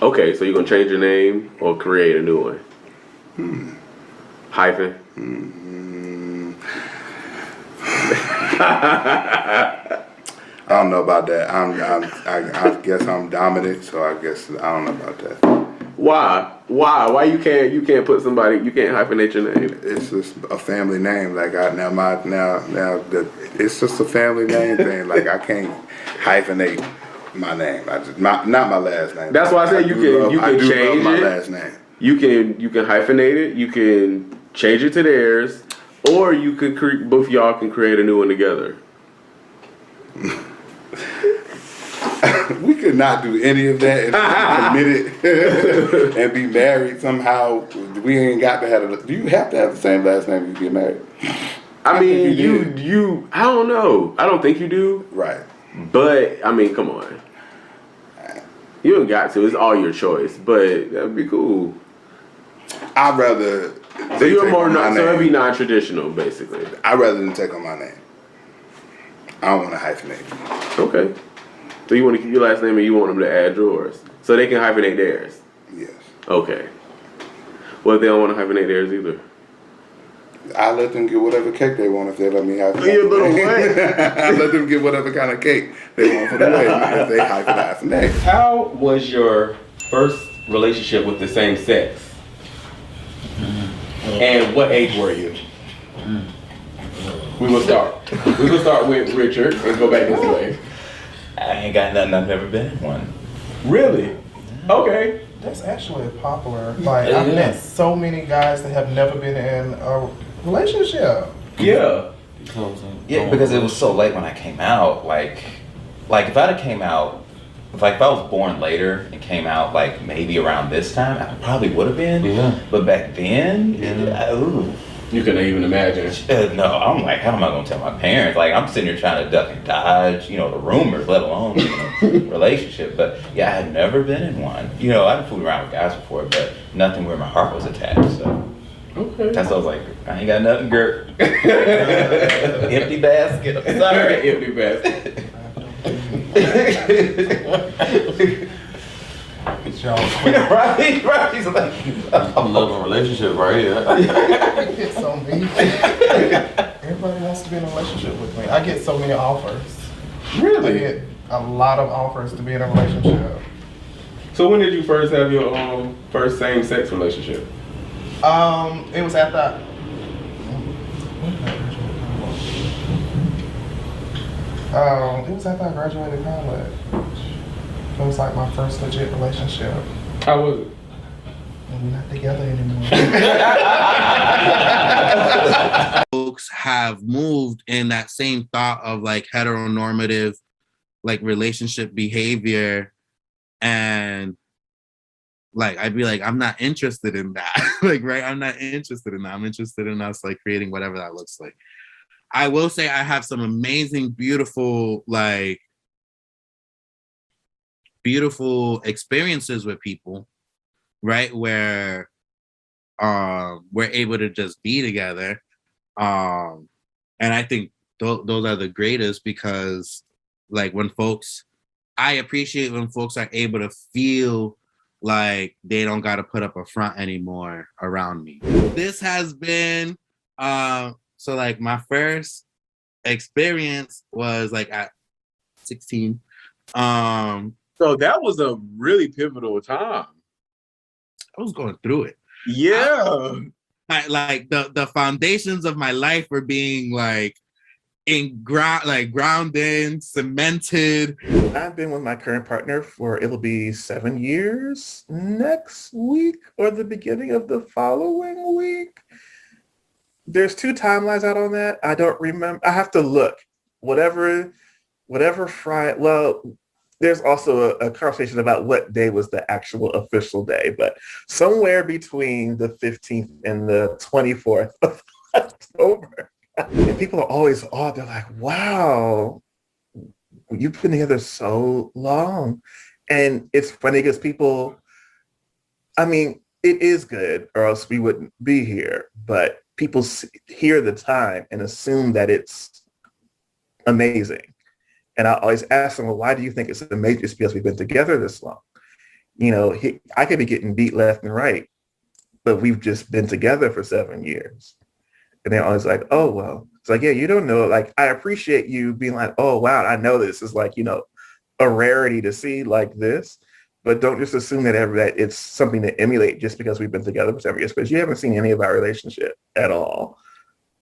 Okay, so you're gonna change your name or create a new one? Hyphen. I don't know about that. I guess I'm dominant, so I guess I don't know about that. Why? Why? Why you can't put somebody you can't hyphenate your name? It's just a family name. Like it's just a family name thing. Like I can't hyphenate my name. I just not my last name. That's why I said you I can do change love my it. last name. You can hyphenate it. You can change it to theirs, or you could both y'all can create a new one together. We could not do any of that and be committed and be married somehow. We ain't got to have a. Do you have to have the same last name to get married? I mean, think you I don't know. I don't think you do. Right. But I mean, come on. You don't got to. It's all your choice. But that'd be cool. I'd rather. So you're more so it'd be non-traditional, basically. I'd rather than take on my name. I don't want to hyphenate. Okay. So you want to keep your last name and you want them to add yours, so they can hyphenate theirs. Yes. Okay. Well, if they don't want to hyphenate theirs either. I let them get whatever cake they want if they let me hyphenate. You little what? I let them get whatever kind of cake they want for the wedding if they hyphenize the name. How was your first relationship with the same sex? And what age were you? We will start. We will start with Richard and go back this way. I ain't got nothing. I've never been in one. Really? Okay. That's actually popular. Like, I've met so many guys that have never been in a relationship. Yeah. Yeah, because it was so late when I came out. Like if I'd have came out, if I was born later and came out like maybe around this time, I probably would have been. Yeah. But back then, You couldn't even imagine. no, I'm like, how am I gonna tell my parents? Like, I'm sitting here trying to duck and dodge, the rumors, let alone relationship. But yeah, I had never been in one. I'd fooled around with guys before, but nothing where my heart was attached. So Okay. that's why I was like, I ain't got nothing, girl. Empty basket. I'm sorry. Empty basket. Y'all right. He's like, I'm loving a relationship right here. get so mean. Everybody wants to be in a relationship with me. I get so many offers. I Really? get a lot of offers to be in a relationship. So when did you first have your first same-sex relationship? It was after it was after I graduated college. It was like my first legit relationship. How was it? And we're not together anymore. Folks have moved in that same thought of like heteronormative like relationship behavior, and like I'd be like, I'm not interested in that. Like, right, I'm not interested in that. I'm interested in us like creating whatever that looks like. I will say I have some amazing, beautiful experiences with people, right, where we're able to just be together, and I think those are the greatest, because like I appreciate when folks are able to feel like they don't got to put up a front anymore around me. This has been so like my first experience was like at 16. So that was a really pivotal time. I was going through it. Yeah. Like the foundations of my life were being like grounded, cemented. I've been with my current partner for, it'll be 7 years next week or the beginning of the following week. There's 2 timelines out on that. I don't remember. I have to look. Whatever Friday. Well, there's also a conversation about what day was the actual official day, but somewhere between the 15th and the 24th of October. And people are always odd. They're like, wow, you've been together so long. And it's funny because people, I mean, it is good or else we wouldn't be here. But people hear the time and assume that it's amazing. And I always ask them, well, why do you think it's amazing? It's because we've been together this long. I could be getting beat left and right, but we've just been together for 7 years. And they're always like, oh, well, it's like, yeah, you don't know. Like, I appreciate you being like, oh, wow, I know this is like, a rarity to see like this, but don't just assume that it's something to emulate just because we've been together for 7 years, because you haven't seen any of our relationship at all.